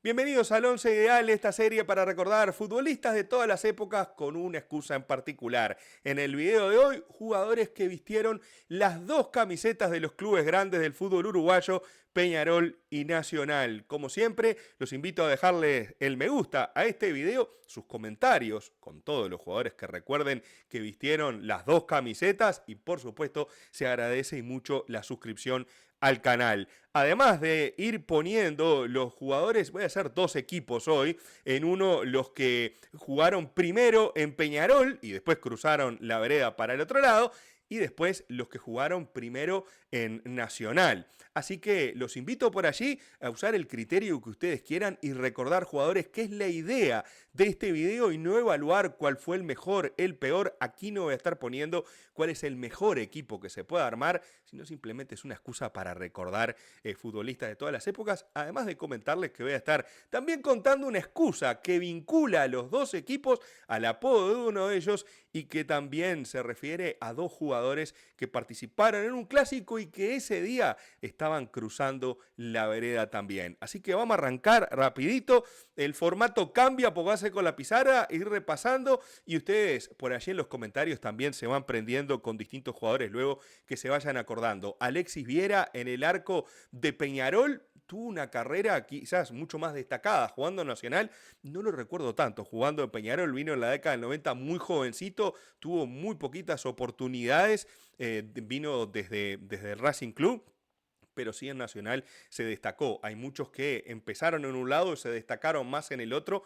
Bienvenidos al Once Ideal, esta serie para recordar futbolistas de todas las épocas con una excusa en particular. En el video de hoy, jugadores que vistieron las dos camisetas de los clubes grandes del fútbol uruguayo, Peñarol y Nacional. Como siempre, los invito a dejarles el me gusta a este video, sus comentarios con todos los jugadores que recuerden que vistieron las dos camisetas y por supuesto se agradece y mucho la suscripción al canal. Además de ir poniendo los jugadores, voy a hacer dos equipos hoy. En uno los que jugaron primero en Peñarol y después cruzaron la vereda para el otro lado. Y después los que jugaron primero en Nacional. Así que los invito por allí a usar el criterio que ustedes quieran y recordar, jugadores, qué es la idea de este video y no evaluar cuál fue el mejor, el peor. Aquí no voy a estar poniendo cuál es el mejor equipo que se pueda armar, sino simplemente es una excusa para recordar futbolistas de todas las épocas. Además de comentarles que voy a estar también contando una excusa que vincula a los dos equipos al apodo de uno de ellos y que también se refiere a dos jugadores que participaron en un clásico y que ese día estaban cruzando la vereda también. Así que vamos a arrancar rapidito. El formato cambia, póngase con la pizarra, ir repasando y ustedes por allí en los comentarios también se van prendiendo con distintos jugadores luego que se vayan acordando. Alexis Viera en el arco de Peñarol tuvo una carrera quizás mucho más destacada jugando en Nacional, no lo recuerdo tanto, jugando en Peñarol, vino en la década del 90 muy jovencito, tuvo muy poquitas oportunidades, vino desde el Racing Club, pero sí en Nacional se destacó. Hay muchos que empezaron en un lado y se destacaron más en el otro,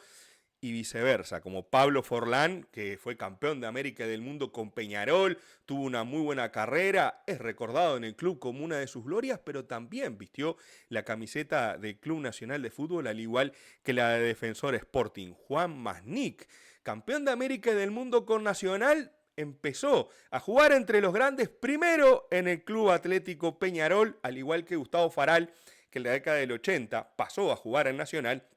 y viceversa, como Pablo Forlán, que fue campeón de América y del mundo con Peñarol, tuvo una muy buena carrera, es recordado en el club como una de sus glorias, pero también vistió la camiseta del Club Nacional de Fútbol, al igual que la de Defensor Sporting. Juan Masnick, campeón de América y del mundo con Nacional, empezó a jugar entre los grandes primero en el Club Atlético Peñarol, al igual que Gustavo Faral, que en la década del 80 pasó a jugar en Nacional,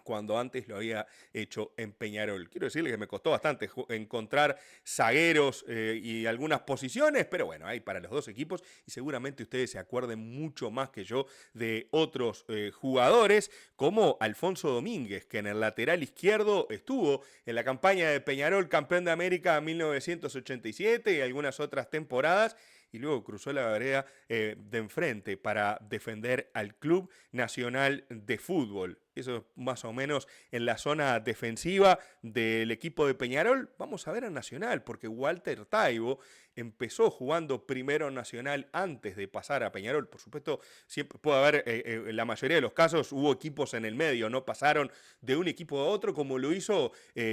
cuando antes lo había hecho en Peñarol. Quiero decirle que me costó bastante encontrar zagueros y algunas posiciones, pero bueno, hay para los dos equipos y seguramente ustedes se acuerden mucho más que yo de otros jugadores como Alfonso Domínguez, que en el lateral izquierdo estuvo en la campaña de Peñarol, campeón de América en 1987 y algunas otras temporadas, y luego cruzó la vereda de enfrente para defender al Club Nacional de Fútbol. Eso es más o menos en la zona defensiva del equipo de Peñarol. Vamos a ver a Nacional, porque Walter Taibo empezó jugando primero en Nacional antes de pasar a Peñarol. Por supuesto, siempre puede haber, en la mayoría de los casos hubo equipos en el medio, no pasaron de un equipo a otro, como lo hizo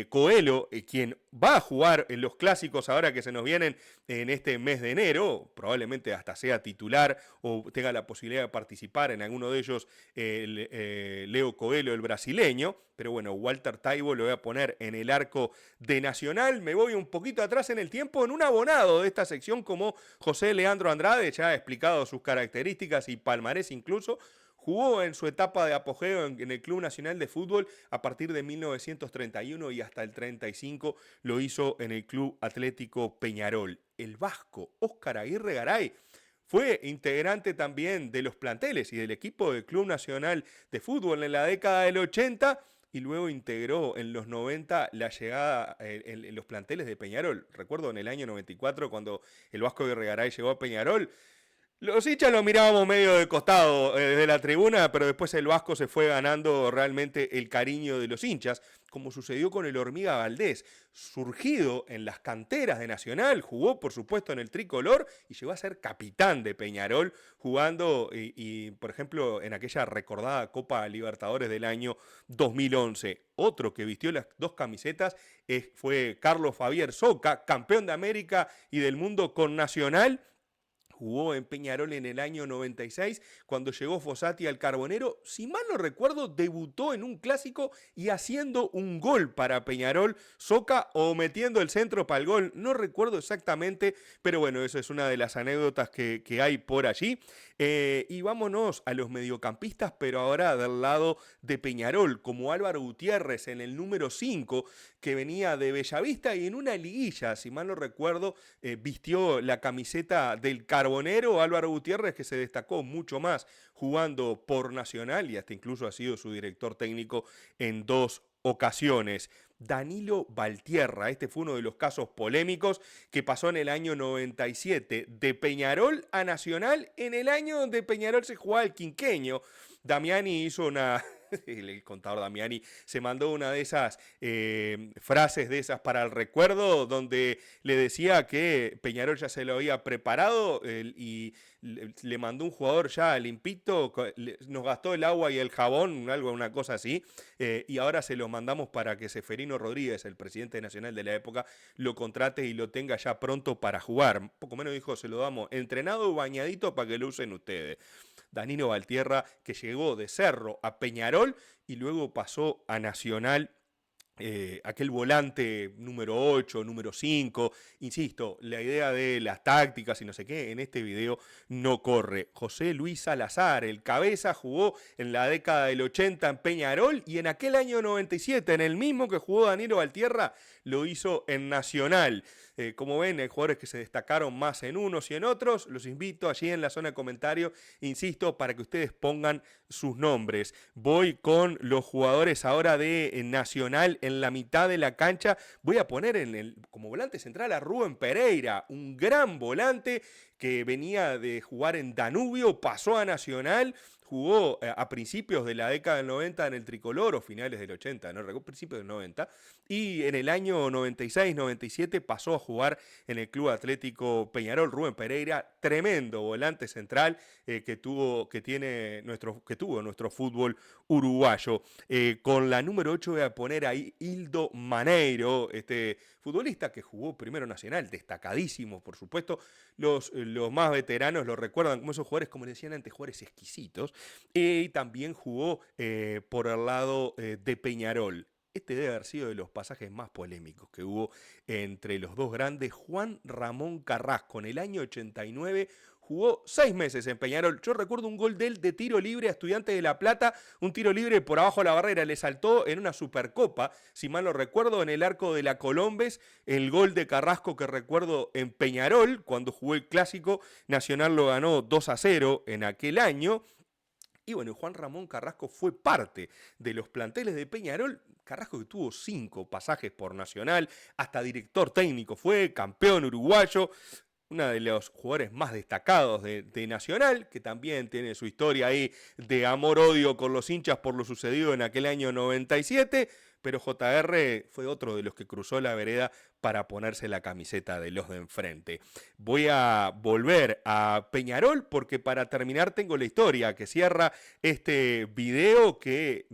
Coelho, quien va a jugar en los clásicos ahora que se nos vienen en este mes de enero, probablemente hasta sea titular o tenga la posibilidad de participar en alguno de ellos, Leo Coelho, el brasileño, pero bueno, Walter Taibo lo voy a poner en el arco de Nacional. Me voy un poquito atrás en el tiempo, en un abonado de esta sección como José Leandro Andrade, ya ha explicado sus características y palmarés incluso. Jugó en su etapa de apogeo en el Club Nacional de Fútbol a partir de 1931 y hasta el 35 lo hizo en el Club Atlético Peñarol. El vasco Óscar Aguirre Garay fue integrante también de los planteles y del equipo del Club Nacional de Fútbol en la década del 80 y luego integró en los 90 la llegada en los planteles de Peñarol. Recuerdo en el año 94 cuando el vasco Aguirre Garay llegó a Peñarol. Los hinchas lo mirábamos medio de costado desde la tribuna, pero después el vasco se fue ganando realmente el cariño de los hinchas, como sucedió con el Hormiga Valdés, surgido en las canteras de Nacional, jugó por supuesto en el tricolor y llegó a ser capitán de Peñarol, jugando por ejemplo en aquella recordada Copa Libertadores del año 2011. Otro que vistió las dos camisetas fue Carlos Fabier Soca, campeón de América y del mundo con Nacional. Jugó en Peñarol en el año 96, cuando llegó Fossati al Carbonero. Si mal no recuerdo, debutó en un clásico y haciendo un gol para Peñarol, Soca, o metiendo el centro para el gol. No recuerdo exactamente, pero bueno, eso es una de las anécdotas que hay por allí. Y vámonos a los mediocampistas, pero ahora del lado de Peñarol, como Álvaro Gutiérrez en el número 5, que venía de Bellavista y en una liguilla, si mal no recuerdo, vistió la camiseta del Carbonero. Carbonero, Álvaro Gutiérrez, que se destacó mucho más jugando por Nacional y hasta incluso ha sido su director técnico en 2 ocasiones. Danilo Valtierra, este fue uno de los casos polémicos que pasó en el año 97, de Peñarol a Nacional, en el año donde Peñarol se jugaba el quinqueño. Damiani hizo una... El contador Damiani se mandó una de esas frases de esas para el recuerdo, donde le decía que Peñarol ya se lo había preparado y le mandó un jugador ya limpito, nos gastó el agua y el jabón, una cosa así, y ahora se lo mandamos para que Seferino Rodríguez, el presidente nacional de la época, lo contrate y lo tenga ya pronto para jugar. Poco menos dijo, se lo damos entrenado y bañadito para que lo usen ustedes. Danilo Valtierra, que llegó de Cerro a Peñarol y luego pasó a Nacional, aquel volante número 8, número 5, insisto, la idea de las tácticas y no sé qué, en este video no corre. José Luis Salazar, el cabeza, jugó en la década del 80 en Peñarol y en aquel año 97, en el mismo que jugó Danilo Valtierra, lo hizo en Nacional. Como ven, hay jugadores que se destacaron más en unos y en otros. Los invito allí en la zona de comentarios, insisto, para que ustedes pongan sus nombres. Voy con los jugadores ahora de Nacional en la mitad de la cancha. Voy a poner como volante central a Rubén Pereira, un gran volante que venía de jugar en Danubio, pasó a Nacional, jugó a principios de la década del 90 en el Tricolor o finales del 80, no recuerdo, principios del 90, y en el año 96-97 pasó a jugar en el Club Atlético Peñarol. Rubén Pereira, tremendo volante central que tuvo nuestro fútbol uruguayo. Con la número 8 voy a poner ahí Hildo Maneiro, este futbolista que jugó primero Nacional, destacadísimo, por supuesto. Los más veteranos lo recuerdan como esos jugadores, como le decían antes, jugadores exquisitos. Y también jugó por el lado de Peñarol. Este debe haber sido de los pasajes más polémicos que hubo entre los dos grandes. Juan Ramón Carrasco, en el año 89, jugó 6 meses en Peñarol. Yo recuerdo un gol de él de tiro libre a Estudiantes de La Plata, un tiro libre por abajo de la barrera, le saltó en una Supercopa, si mal no recuerdo, en el arco de la Colombes, el gol de Carrasco que recuerdo en Peñarol, cuando jugó el Clásico, Nacional lo ganó 2-0 en aquel año. Y bueno, Juan Ramón Carrasco fue parte de los planteles de Peñarol. Carrasco que tuvo 5 pasajes por Nacional, hasta director técnico fue, campeón uruguayo, uno de los jugadores más destacados de Nacional, que también tiene su historia ahí de amor-odio con los hinchas por lo sucedido en aquel año 97, pero JR fue otro de los que cruzó la vereda para ponerse la camiseta de los de enfrente. Voy a volver a Peñarol porque para terminar tengo la historia que cierra este video que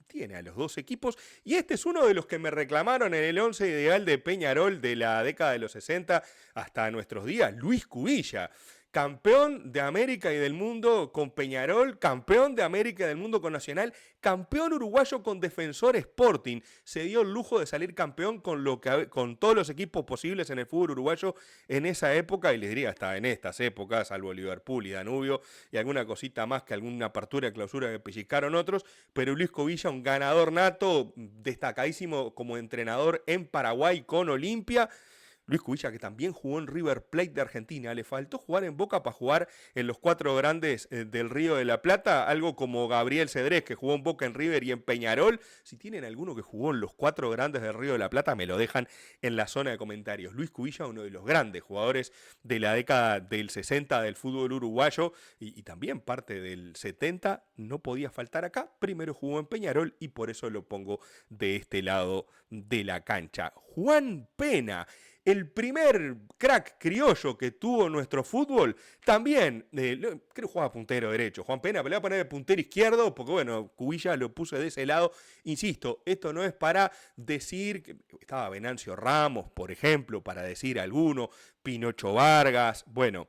tiene a los dos equipos, y este es uno de los que me reclamaron en el 11 ideal de Peñarol de la década de los 60 hasta nuestros días, Luis Cubilla. Campeón de América y del mundo con Peñarol, campeón de América y del mundo con Nacional, campeón uruguayo con Defensor Sporting. Se dio el lujo de salir campeón con todos los equipos posibles en el fútbol uruguayo en esa época, y les diría hasta en estas épocas, salvo Liverpool y Danubio, y alguna cosita más que alguna apertura y clausura que pellizcaron otros, pero Luis Cubilla, un ganador nato, destacadísimo como entrenador en Paraguay con Olimpia. Luis Cubilla, que también jugó en River Plate de Argentina, le faltó jugar en Boca para jugar en los 4 grandes del Río de la Plata, algo como Gabriel Cedrés, que jugó en Boca, en River y en Peñarol. Si tienen alguno que jugó en los 4 grandes del Río de la Plata, me lo dejan en la zona de comentarios. Luis Cubilla, uno de los grandes jugadores de la década del 60 del fútbol uruguayo y también parte del 70, no podía faltar acá. Primero jugó en Peñarol y por eso lo pongo de este lado de la cancha. Juan Pena, el primer crack criollo que tuvo nuestro fútbol, también, creo que jugaba puntero derecho, Juan Pena, pero le voy a poner de puntero izquierdo, porque bueno, Cubilla lo puse de ese lado. Insisto, esto no es para decir, que estaba Venancio Ramos, por ejemplo, para decir alguno, Pinocho Vargas, bueno,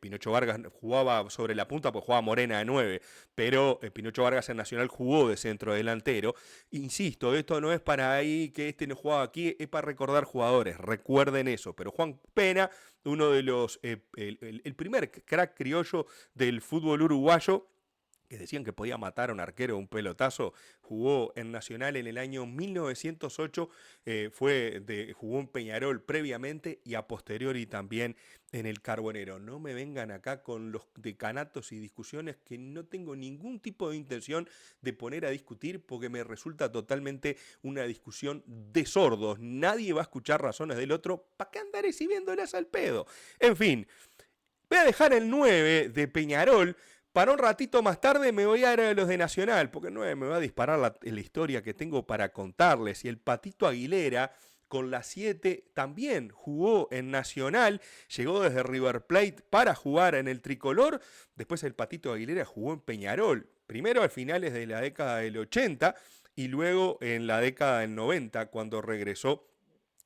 Pinocho Vargas jugaba sobre la punta porque jugaba Morena de 9, pero Pinocho Vargas en Nacional jugó de centro delantero. Insisto, esto no es para ahí que este no jugaba aquí, es para recordar jugadores, recuerden eso. Pero Juan Pena, uno de los, el primer crack criollo del fútbol uruguayo, que decían que podía matar a un arquero de un pelotazo, jugó en Nacional en el año 1908, jugó en Peñarol previamente y a posteriori también en el Carbonero. No me vengan acá con los decanatos y discusiones que no tengo ningún tipo de intención de poner a discutir porque me resulta totalmente una discusión de sordos. Nadie va a escuchar razones del otro. ¿Para qué andar exhibiéndolas al pedo? En fin, voy a dejar el 9 de Peñarol. Para un ratito más tarde me voy a ir a los de Nacional, porque el 9 me va a disparar la historia que tengo para contarles. Y el Patito Aguilera, con la 7, también jugó en Nacional, llegó desde River Plate para jugar en el tricolor. Después el Patito Aguilera jugó en Peñarol, primero a finales de la década del 80 y luego en la década del 90, cuando regresó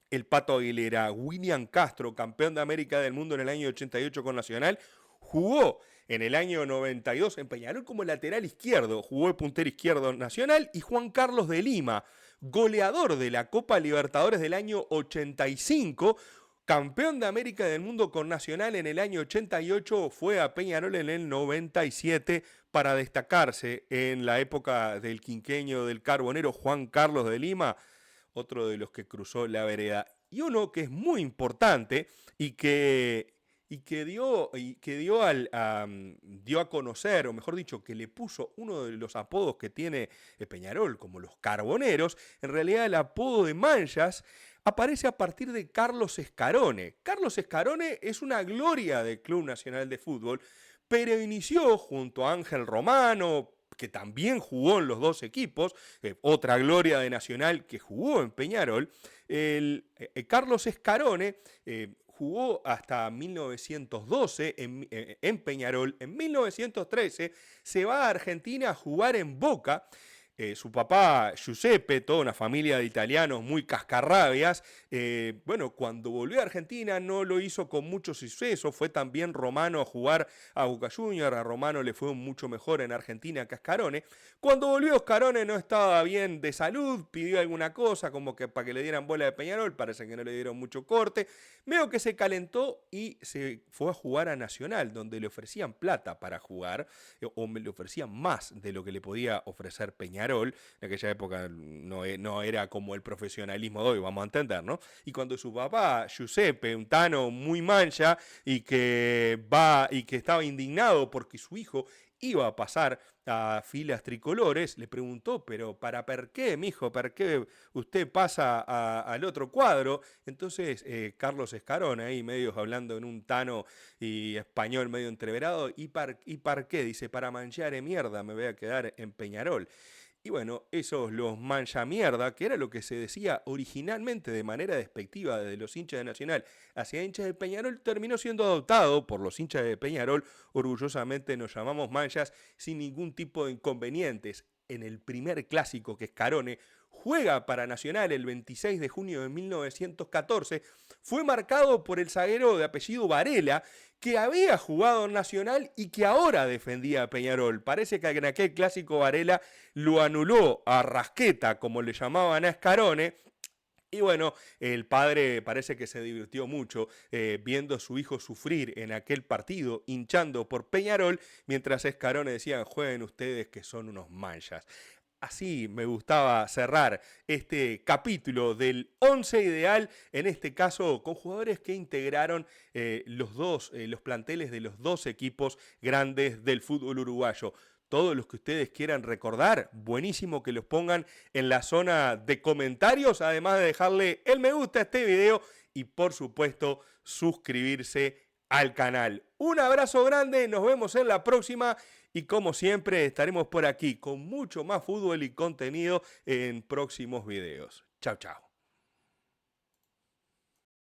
el Pato Aguilera. William Castro, campeón de América del Mundo en el año 88 con Nacional, jugó en el año 92 en Peñarol como lateral izquierdo, jugó de puntero izquierdo Nacional. Y Juan Carlos de Lima, goleador de la Copa Libertadores del año 85, campeón de América del Mundo con Nacional en el año 88, fue a Peñarol en el 97 para destacarse en la época del quinquenio del Carbonero. Juan Carlos de Lima, otro de los que cruzó la vereda. Y uno que es muy importante y que dio a conocer, o mejor dicho, que le puso uno de los apodos que tiene Peñarol, como los Carboneros. En realidad el apodo de Manchas aparece a partir de Carlos Scarone. Carlos Scarone es una gloria del Club Nacional de Fútbol, pero inició junto a Ángel Romano, que también jugó en los dos equipos, otra gloria de Nacional que jugó en Peñarol. Carlos Scarone jugó hasta 1912 en Peñarol. En 1913 se va a Argentina a jugar en Boca. Su papá, Giuseppe, toda una familia de italianos muy cascarrabias, cuando volvió a Argentina no lo hizo con mucho suceso. Fue también Romano a jugar a Boca Juniors. A Romano le fue mucho mejor en Argentina que a Scarone. Cuando volvió Scarone no estaba bien de salud, pidió alguna cosa como que para que le dieran bola de Peñarol, parece que no le dieron mucho corte. Veo que se calentó y se fue a jugar a Nacional, donde le ofrecían plata para jugar, o le ofrecían más de lo que le podía ofrecer Peñarol. En aquella época no era como el profesionalismo de hoy, vamos a entender, ¿no? Y cuando su papá, Giuseppe, un tano muy mancha y que estaba indignado porque su hijo iba a pasar a filas tricolores, le preguntó, pero ¿para per qué, mijo? ¿Para qué usted pasa al otro cuadro? Entonces Carlos Scarone, ahí medio hablando en un tano y español medio entreverado, ¿y par qué? Dice, para manchar mierda me voy a quedar en Peñarol. Y bueno, esos los mancha mierda, que era lo que se decía originalmente de manera despectiva desde los hinchas de Nacional hacia hinchas de Peñarol, terminó siendo adoptado por los hinchas de Peñarol. Orgullosamente nos llamamos manchas sin ningún tipo de inconvenientes. En el primer clásico que Scarone juega para Nacional el 26 de junio de 1914, fue marcado por el zaguero de apellido Varela, que había jugado en Nacional y que ahora defendía a Peñarol. Parece que en aquel clásico Varela lo anuló a Rasqueta, como le llamaban a Scarone. Y bueno, el padre parece que se divirtió mucho viendo a su hijo sufrir en aquel partido, hinchando por Peñarol, mientras Scarone decía, jueguen ustedes que son unos manchas. Así me gustaba cerrar este capítulo del 11 ideal, en este caso con jugadores que integraron los planteles de los dos equipos grandes del fútbol uruguayo. Todos los que ustedes quieran recordar, buenísimo que los pongan en la zona de comentarios, además de dejarle el me gusta a este video y por supuesto suscribirse al canal. Un abrazo grande, nos vemos en la próxima y como siempre estaremos por aquí con mucho más fútbol y contenido en próximos videos. Chao, chao.